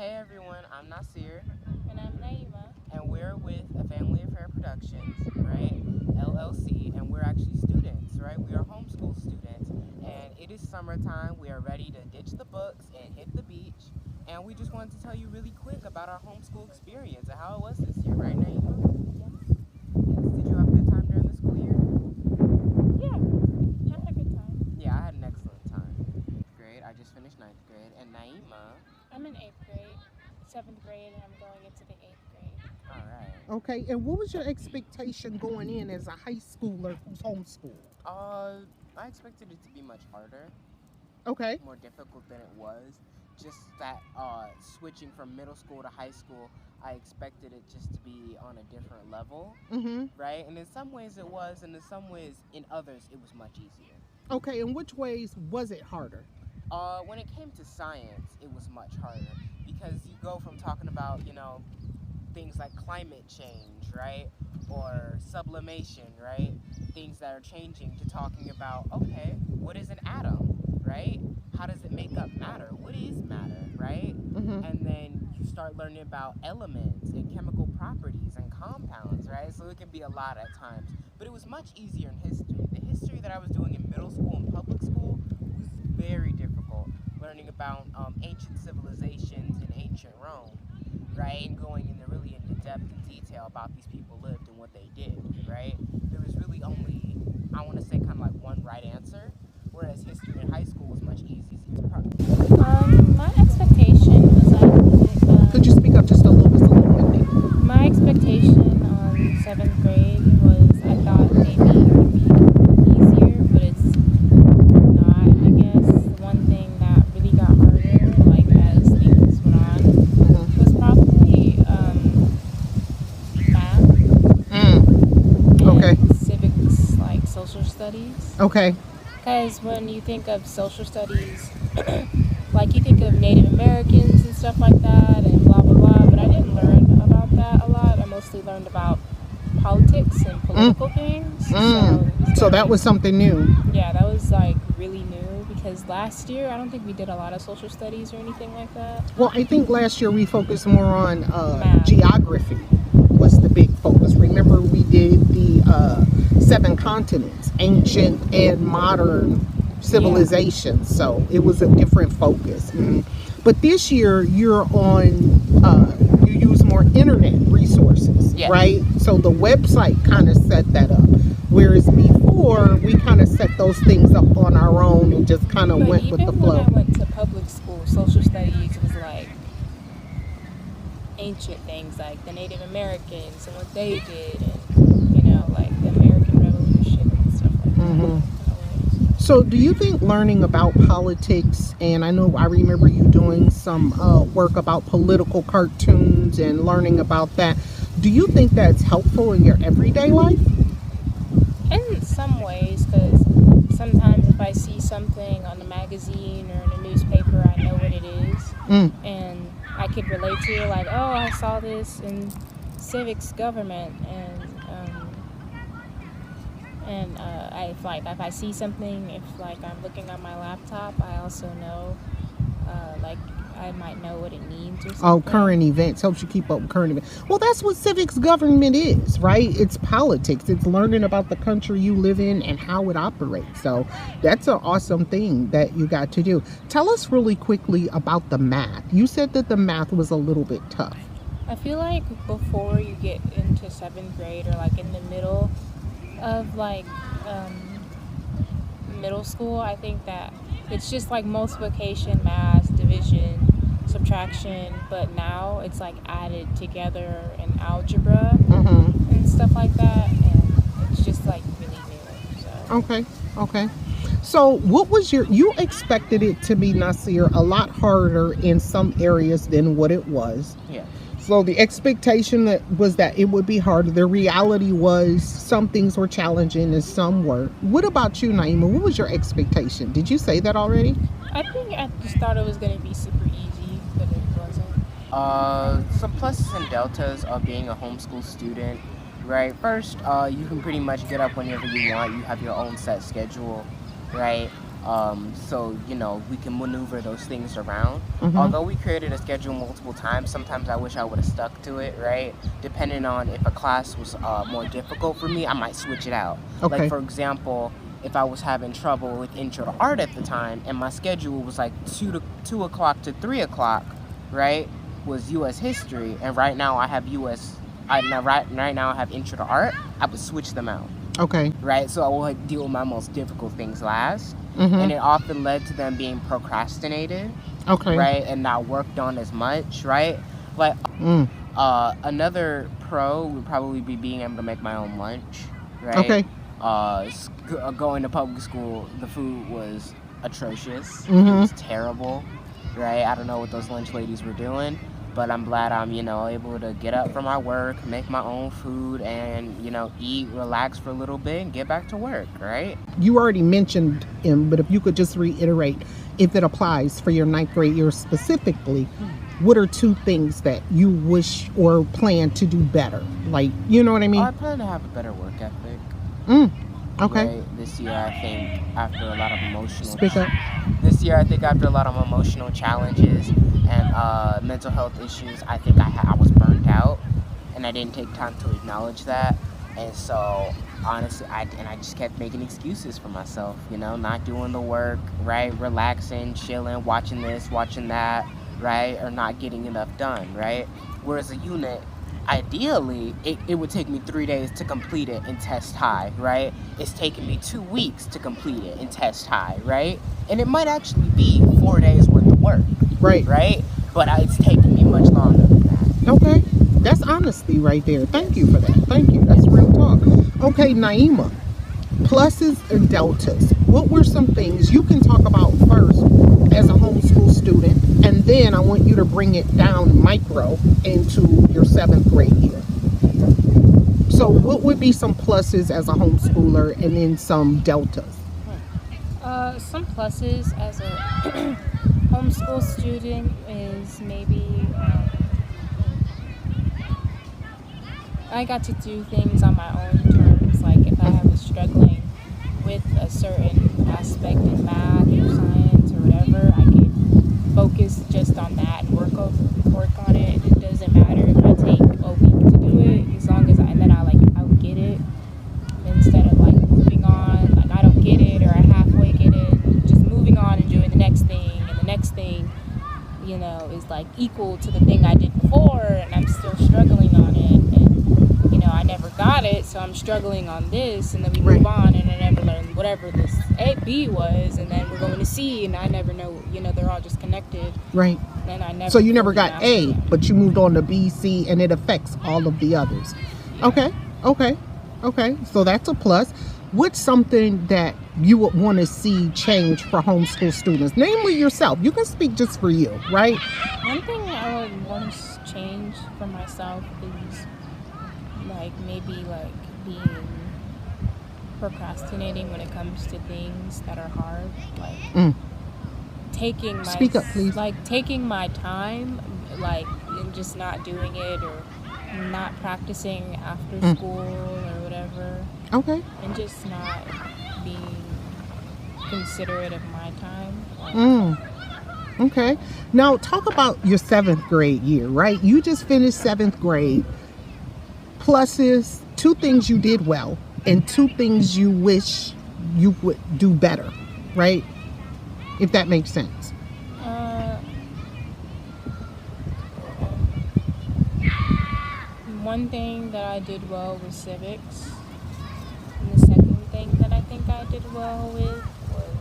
Hey everyone, I'm Nasir, And I'm Naima. and we're with a Family Affair Productions, right? LLC, and we're actually students, right? We are homeschool students, and it is summertime. We are ready to ditch the books and hit the beach, and we just wanted to tell you really quick about our homeschool experience and how it was this year, right, Naima? Yes. Did you have a good time during the school year? Yeah, I had a good time. Yeah, I had an excellent time. Grade. I just finished ninth grade, and Naima. I'm in eighth grade, seventh grade, and I'm going into the eighth grade. All right. Okay, and what was your expectation going in as a high schooler who's homeschooled? I expected it to be much harder, Okay. more difficult than it was. Just that switching from middle school to high school, I expected it just to be on a different level, Mm-hmm. right? And in some ways it was, and in some ways, in others, it was much easier. Okay, in which ways was it harder? When it came to science, it was much harder because you go from talking about, things like climate change, right? Or sublimation, right? Things that are changing to talking about, okay, what is an atom, right? How does it make up matter? What is matter, right? Mm-hmm. And then you start learning about elements and chemical properties and compounds, right? So it can be a lot at times. But it was much easier in history. The history that I was doing in middle school and public school was very difficult. Learning about ancient civilizations in ancient Rome, right? And going into really into depth and detail about these people lived and what they did, right? There was really only, I want to say, kind of like one right answer, whereas history in high school was much easier. My expectation was Could you speak up just a little bit? my expectation on seventh grade was I thought maybe it would be easier, but it's not. I guess the one thing that really got harder, like as things went on, Mm-hmm. was probably math and Okay. civics, like social studies. Okay. Because when you think of social studies, like you think of Native Americans and stuff like that and blah, blah, blah, but I didn't learn about that a lot. I mostly learned about politics and political things. So that was something new. Yeah, that was like really new because last year I don't think we did a lot of social studies or anything like that. Well, I think last year we focused more on Math. geography was the big focus. Remember, we did the 7 continents, ancient and modern civilizations. So it was a different focus. Mhm. But this year you're on, you use more internet resources, Yes. right? So the website kind of set that up. Whereas before we kind of set those things up on our own and just kind of But went even with the when flow. I went to public school, social studies was like ancient things like the Native Americans and what they did and, like the American Revolution and stuff like that. Mhm. So, do you think learning about politics, and I know I remember you doing some work about political cartoons and learning about that, do you think that's helpful in your everyday life? In some ways, because sometimes if I see something on a magazine or in a newspaper, I know what it is, Mm. and I could relate to it. Like, oh, I saw this in civics government, and if I see something, if like I'm looking on my laptop, I also know, like I might know what it means or something. Oh, current events helps you keep up with current events. Well, that's what civics government is, right? It's politics. It's learning about the country you live in and how it operates. So that's an awesome thing that you got to do. Tell us really quickly about the math. You said that the math was a little bit tough. I feel like before you get into seventh grade or like in the middle of like middle school, I think that it's just like multiplication, math, division, subtraction, but now it's like added together in algebra Mm-hmm. and stuff like that, and it's just like really new. So Okay. So what was you expected it to be, Nasir, a lot harder in some areas than what it was. Yeah. So the expectation that it would be harder. The reality was some things were challenging and some weren't. What about you, Naima? What was your expectation? Did you say that already? I think I just thought it was going to be super easy, but it wasn't. Some pluses and deltas of being a homeschool student, right? First, you can pretty much get up whenever you want. You have your own set schedule, right? So, we can maneuver those things around. Mm-hmm. Although we created a schedule multiple times, sometimes I wish I would have stuck to it, right? Depending on if a class was more difficult for me, I might switch it out. Okay. Like, for example, if I was having trouble with intro to art at the time and my schedule was like 2 o'clock to 3 o'clock, right, was U.S. history, and right now I have right now I have intro to art, I would switch them out. Okay. Right, so I will deal with my most difficult things last, Mm-hmm. and it often led to them being procrastinated, Okay. right, and not worked on as much, right? Like another pro would probably be being able to make my own lunch, right? Okay. Going to public school, the food was atrocious. It Mm-hmm. was terrible, right? I don't know what those lunch ladies were doing, but I'm glad I'm, able to get up from my work, make my own food, and, eat, relax for a little bit, and get back to work, right? You already mentioned him, but if you could just reiterate, if it applies for your 9th grade year specifically, what are 2 things that you wish or plan to do better? Like, you know what I mean? I plan to have a better work ethic. Okay. Right? This year, I think, after a lot of emotional... Speak up. This year, I think after a lot of emotional challenges and mental health issues, I think I was burnt out, and I didn't take time to acknowledge that. And so, honestly, I just kept making excuses for myself, not doing the work, right? Relaxing, chilling, watching this, watching that, right? Or not getting enough done, right? Whereas a unit, ideally, it would take me 3 days to complete it and test high, right? It's taking me 2 weeks to complete it and test high, right? And it might actually be 4 days worth of work, Right. right? But it's taking me much longer than that. Okay. That's honesty right there. Thank you for that. Thank you. That's real talk. Okay, Naima, pluses and deltas. What were some things you can talk about first as a homeschool student, and then I want you to bring it down micro into your 7th grade year. So what would be some pluses as a homeschooler and then some deltas? Some pluses as a homeschool student is maybe I got to do things on my own terms. Like if I was struggling with a certain aspect in math or science or whatever, I could focus just on that and work on it. It doesn't matter if I take a week to do it, as long as I would get it, instead of moving on, I don't get it or I halfway get it, just moving on and doing the next thing, and the next thing, is equal to the thing I did before, and I'm still struggling on it, and I never got it, so I'm struggling on this, and then we move on, and I never learned whatever this B was, and then we're going to C, and I never know, they're all just connected. Right. And I never. So you never got A, but you moved on to B, C, and it affects all of the others. Okay. So that's a plus. What's something that you would want to see change for homeschool students, namely yourself? You can speak just for you, right? One thing I would want to change for myself is maybe being procrastinating when it comes to things that are hard, taking my Speak up, please. Taking my time, and just not doing it, or not practicing after school or whatever. Okay. And just not being considerate of my time. Okay. Now talk about your 7th grade year, right? You just finished 7th grade. Pluses, 2 things you did well, and 2 things you wish you would do better, right? If that makes sense. One thing that I did well was civics. And the second thing that I think I did well with was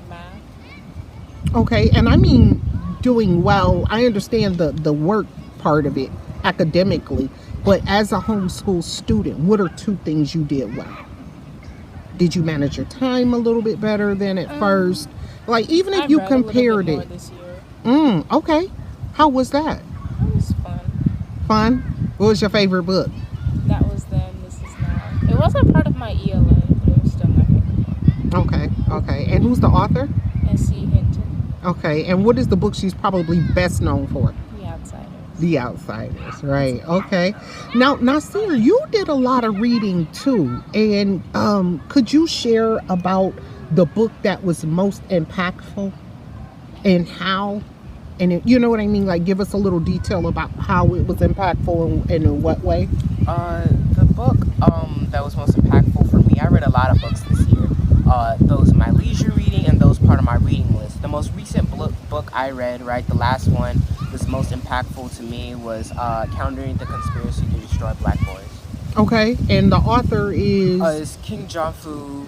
math. Okay, and I mean doing well, I understand the work part of it academically, but as a homeschool student, what are 2 things you did well? Did you manage your time a little bit better than at first? Even if you compared it. This year. Okay. How was that? It was fun. Fun? What was your favorite book? That was Then, This Is Now. It wasn't part of my ELA, but it was still my favorite book. Okay. And who's the author? S.C. Hinton. Okay. And what is the book she's probably best known for? The Outsiders. The Outsiders, right? Okay. Now, Nasir, you did a lot of reading too, and could you share about the book that was most impactful and how? And you know what I mean? Like, give us a little detail about how it was impactful and in what way. The book that was most impactful for me, I read a lot of books this year. Those my leisure reading and those part of my reading list. The most recent book I read, right, the last one was most impactful to me was Countering the Conspiracy to Destroy Black Boys. Okay, and the author is It's King Junfu.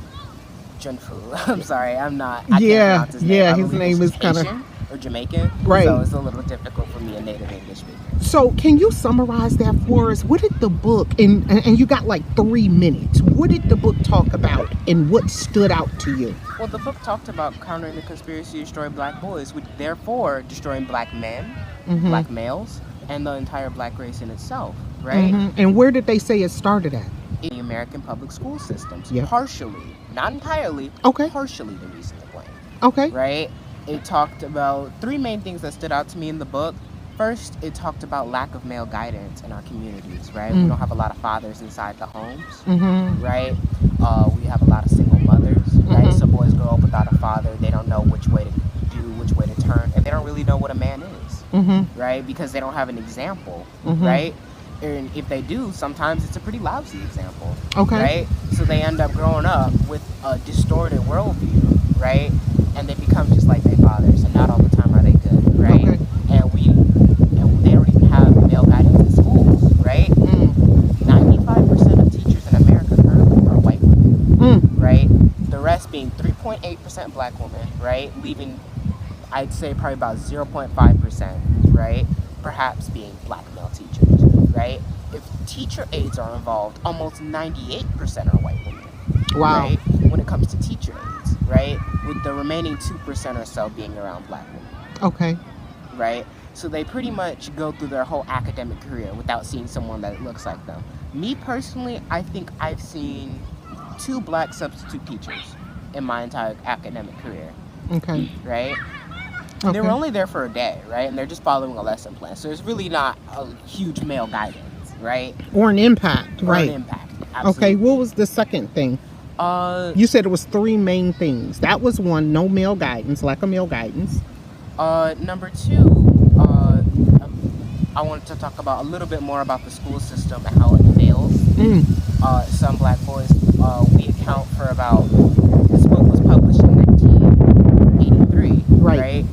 I'm sorry, I can't pronounce his name. Yeah, I his believe name it's is kind of Haitian or Jamaican, right. So it's a little difficult for me, a native English speaker. So can you summarize that for us? What did the book, and you got like 3 minutes, what did the book talk about and what stood out to you? Well, the book talked about countering the conspiracy to destroy black boys, which therefore destroying black men, black males, and the entire black race in itself, right? And where did they say it started at? In the American public school systems, Yep. partially, not entirely, Okay. partially the reason to blame, Okay. right? It talked about 3 main things that stood out to me in the book. First, it talked about lack of male guidance in our communities, right? We don't have a lot of fathers inside the homes, right? We have a lot of single mothers, right? So boys grow up without a father. They don't know which way to do, which way to turn, and they don't really know what a man is, right? Because they don't have an example, right? And if they do, sometimes it's a pretty lousy example, right? So they end up growing up with a distorted worldview, right? And they become just like their fathers, and not all the time are they good, right? And they don't even have male guidance in schools, right? 95% of teachers in America currently are white women, right? The rest being 3.8% black women, right? Leaving, I'd say, probably about 0.5%, right? Perhaps being black male teachers, right? If teacher aides are involved, almost 98% are white women. Wow. Right? When it comes to teacher aides, right? With the remaining 2% or so being around black women. Okay. Right? So they pretty much go through their whole academic career without seeing someone that looks like them. Me personally, I think I've seen 2 black substitute teachers in my entire academic career. Okay. Right? And they were only there for a day, right? And they're just following a lesson plan. So there's really not a huge male guidance, right? Or an impact, right? Or an impact. Absolutely. Okay, what was the second thing? You said it was 3 main things. That was one, no male guidance, lack of male guidance. Number 2, I wanted to talk about a little bit more about the school system and how it fails. Some black boys, we account for about, this book was published in 1983, right?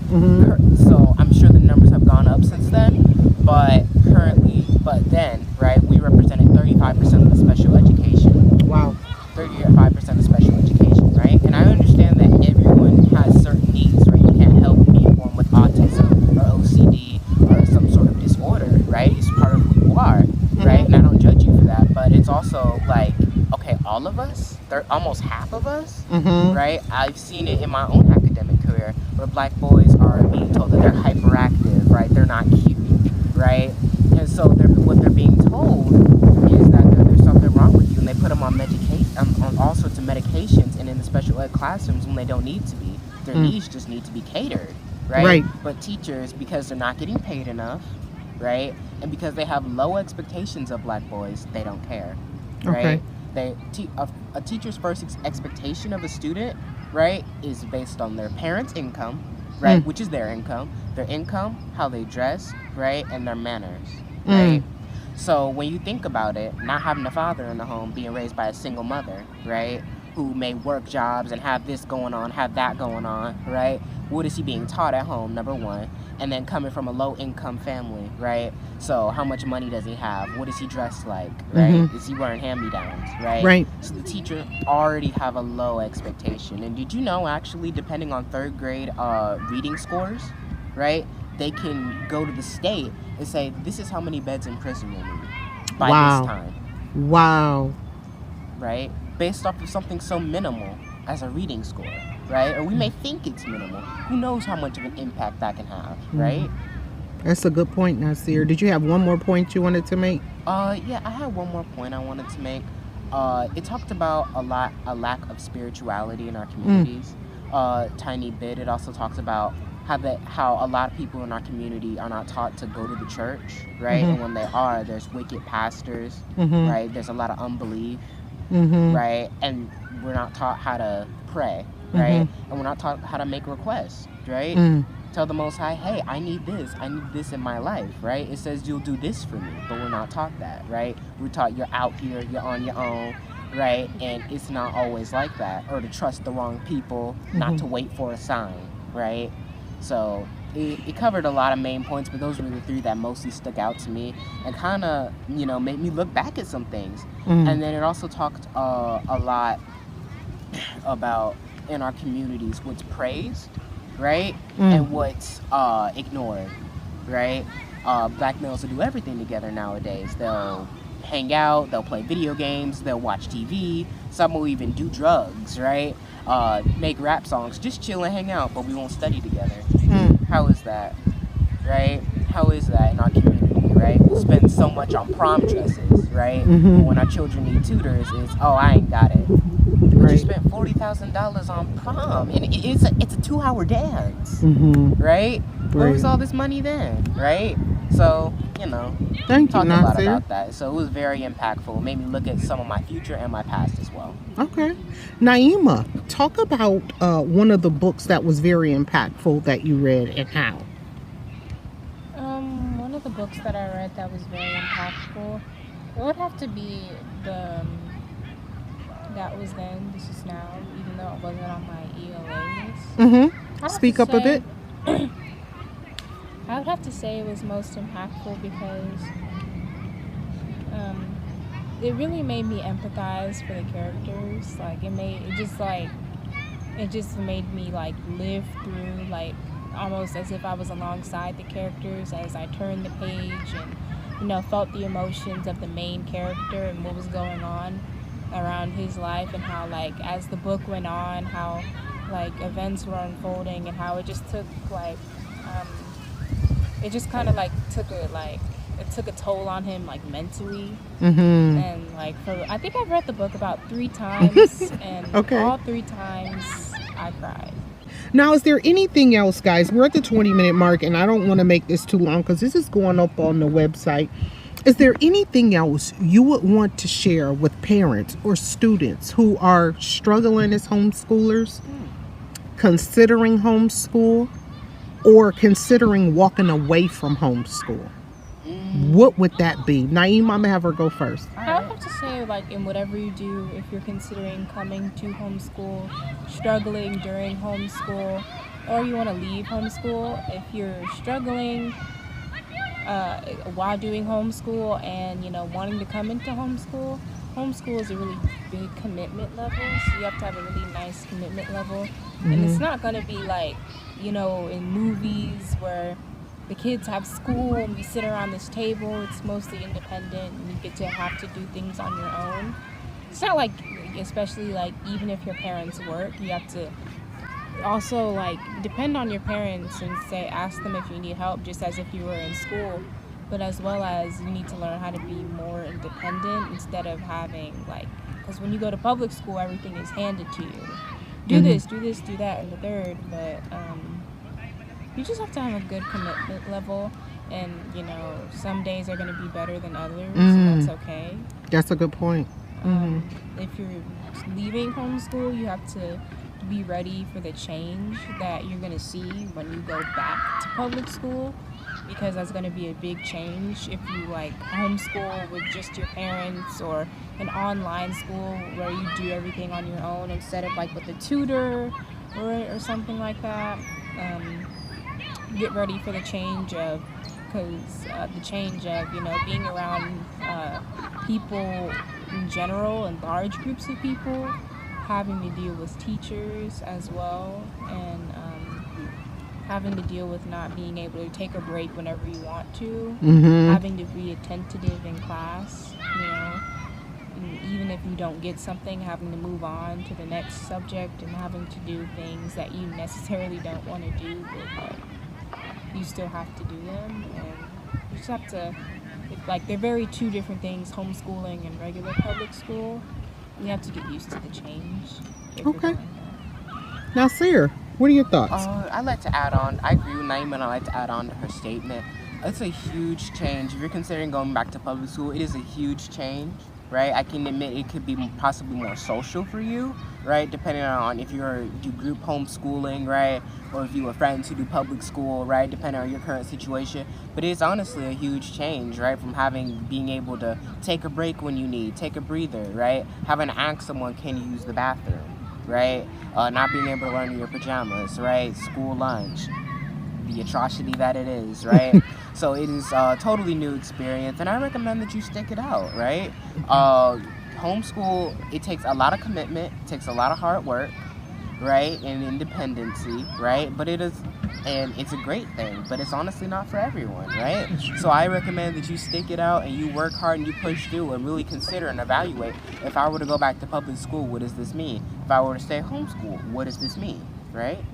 So I'm sure the numbers have gone up since then, but then, right, we represented 35% of the special education. Wow. 35% of special education, right? And I understand that everyone has certain needs, right? You can't help being born with autism or OCD or some sort of disorder, right? It's part of who you are, right? And I don't judge you for that, but it's also like, okay, all of us, almost half of us, right? I've seen it in my own academic career where black boys are being told that they're hyperactive, right? They're not cute, right? And so what they're being told is that there's something wrong with you, and they put them on on all sorts of medications and in the special ed classrooms when they don't need to be. Their needs just need to be catered, right? But teachers, because they're not getting paid enough, right? And because they have low expectations of black boys, they don't care, right? A teacher's first expectation of a student, right, is based on their parents' income, right, which is their income, how they dress, right, and their manners, right? So when you think about it, not having a father in the home, being raised by a single mother, right, who may work jobs and have this going on, have that going on, right? What is he being taught at home, number one? And then coming from a low-income family, right? So how much money does he have? What is he dressed like, right? Is he wearing hand-me-downs, right? Right. So the teacher already have a low expectation. And did you know, actually, depending on 3rd grade reading scores, right, they can go to the state and say, this is how many beds in prison you'll need by this time. Wow. Right? Based off of something so minimal as a reading score, right? Or we may think it's minimal. Who knows how much of an impact that can have, right? That's a good point, Nasir. Did you have one more point you wanted to make? Yeah, I had one more point I wanted to make. It talked about a lack of spirituality in our communities. Tiny bit. It also talks about how a lot of people in our community are not taught to go to the church, right? And when they are, there's wicked pastors, right? There's a lot of unbelief, right? And we're not taught how to pray, right? And we're not taught how to make requests, right? Tell the Most High, hey, I need this in my life, right? It says you'll do this for me, but we're not taught that, right? We're taught you're out here, you're on your own, right? And it's not always like that. Or to trust the wrong people, not to wait for a sign, right? So it covered a lot of main points, but those were the three that mostly stuck out to me and kind of, made me look back at some things. And then it also talked a lot about in our communities what's praised, right? And what's ignored, right? Black males will do everything together nowadays. They'll hang out, they'll play video games, they'll watch TV, some will even do drugs, right? Make rap songs, just chill and hang out, but we won't study together. How is that, right? How is that in our community, right? We'll spend so much on prom dresses, right? But when our children need tutors, it's, oh, I ain't got it. But you spent $40,000 on prom, and it's a 2-hour dance, right? Where was all this money then, right? So, Thank talked you, a lot Nasir. about that. So it was very impactful. It made me look at some of my future and my past as well. Okay. Naima, talk about one of the books that was very impactful that you read and how. One of the books that I read that was very impactful, it would have to be the That Was Then, This Is Now, even though it wasn't on my ELA list. Speak up a bit. I would have to say it was most impactful because it really made me empathize for the characters. Like it just made me like live through, like almost as if I was alongside the characters as I turned the page and felt the emotions of the main character and what was going on around his life, and how like as the book went on, how like events were unfolding and how it just took like it just kind of like took a toll on him, like mentally. And like I think I've read the book about 3 times and all 3 times I cried. Now, is there anything else, guys? We're at the 20-minute mark, and I don't want to make this too long because this is going up on the website. Is there anything else you would want to share with parents or students who are struggling as homeschoolers, considering homeschool, or considering walking away from homeschool? What would that be? Naeem, I'm going to have her go first. I would have to say, like, in whatever you do, if you're considering coming to homeschool, struggling during homeschool, or you want to leave homeschool, if you're struggling while doing homeschool and, wanting to come into homeschool is a really big commitment level. So you have to have a really nice commitment level. And it's not going to be like, in movies where the kids have school and we sit around this table. It's mostly independent and you get to have to do things on your own. It's not like, especially like even if your parents work, you have to also like depend on your parents and ask them if you need help, just as if you were in school. But as well as you need to learn how to be more independent instead of having like, because when you go to public school, everything is handed to you. Do this, do that, and the third. But you just have to have a good commitment level, and some days are going to be better than others, so that's okay. That's a good point. If you're leaving homeschool, you have to be ready for the change that you're going to see when you go back to public school, because that's going to be a big change if you like homeschool with just your parents, or an online school where you do everything on your own instead of like with a tutor or something like that. Get ready for the change of, being around people in general and large groups of people, having to deal with teachers as well, and having to deal with not being able to take a break whenever you want to, having to be attentive in class, and even if you don't get something, having to move on to the next subject and having to do things that you necessarily don't want to do, but you still have to do them. And you just have to, they're very 2 different things, homeschooling and regular public school. You have to get used to the change. Okay. Now, Sarah, what are your thoughts? I'd like to add on. I agree with Naima, and I'd like to add on to her statement. It's a huge change. If you're considering going back to public school, it is a huge change, right? I can admit it could be possibly more social for you, right? Depending on if you do group homeschooling, right? Or if you have friends who do public school, right? Depending on your current situation. But it's honestly a huge change, right? From being able to take a break when you need, take a breather, right? Having to ask someone, can you use the bathroom, right? Not being able to learn in your pajamas, right? School lunch, the atrocity that it is, right? So it is a totally new experience, and I recommend that you stick it out, right? Homeschool, it takes a lot of commitment, it takes a lot of hard work, right, and independency, right? But it's a great thing, but it's honestly not for everyone, right? So I recommend that you stick it out and you work hard and you push through and really consider and evaluate, if I were to go back to public school, what does this mean? If I were to stay homeschool, what does this mean, right?